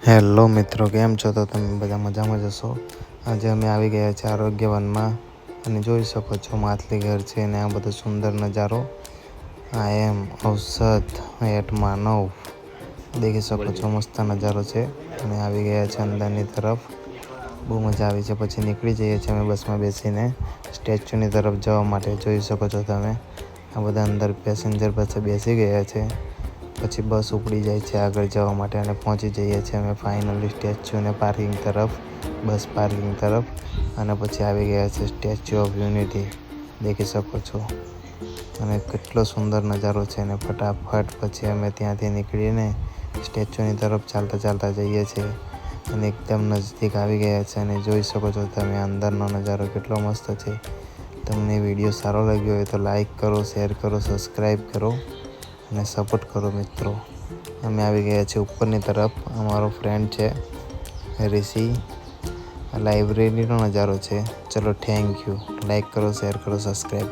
Hello મિત્રો, કેમ છો? તો તમે બધા મજામાં જ હશો. આજે અમે આવી ગયા છે આરોગ્ય વનમાં અને જોઈ શકો છો માછલી ઘર છે અને આ બધો સુંદર નજારો. આઈ એમ ઔષધ એટ માનવ, દેખી શકો છો મસ્ત નજારો છે અને આવી ગયા છે અંદરની તરફ. બહુ મજા આવી છે. પછી નીકળી જઈએ છીએ અમે બસમાં બેસીને સ્ટેચ્યુની તરફ જવા માટે. જોઈ શકો છો તમે આ બધા અંદર પેસેન્જર પાસે બેસી ગયા છે. પછી બસ ઉપડી જાય છે આગળ જવા માટે અને પહોંચી જઈએ છીએ અમે ફાઇનલી સ્ટેચ્યુને પાર્કિંગ તરફ, બસ પાર્કિંગ તરફ. અને પછી આવી ગયા છે સ્ટેચ્યુ ઓફ યુનિટી, દેખી શકો છો. અને કેટલો સુંદર નજારો છે અને ફટાફટ પછી અમે ત્યાંથી નીકળીને સ્ટેચ્યુની તરફ ચાલતા ચાલતા જઈએ છીએ અને એકદમ નજદીક આવી ગયા છે અને જોઈ શકો છો તમે અંદરનો નજારો કેટલો મસ્ત છે. તમને વિડીયો સારો લાગ્યો હોય તો લાઈક કરો, શેર કરો, સબસ્ક્રાઈબ કરો અને સપોર્ટ કરો મિત્રો. અમે આવી ગયા છીએ ઉપરની તરફ. અમારો ફ્રેન્ડ છે રિષિ. આ લાઇબ્રેરીનો નજારો છે. ચલો, થેન્ક યુ. લાઈક કરો, શેર કરો, સબસ્ક્રાઈબ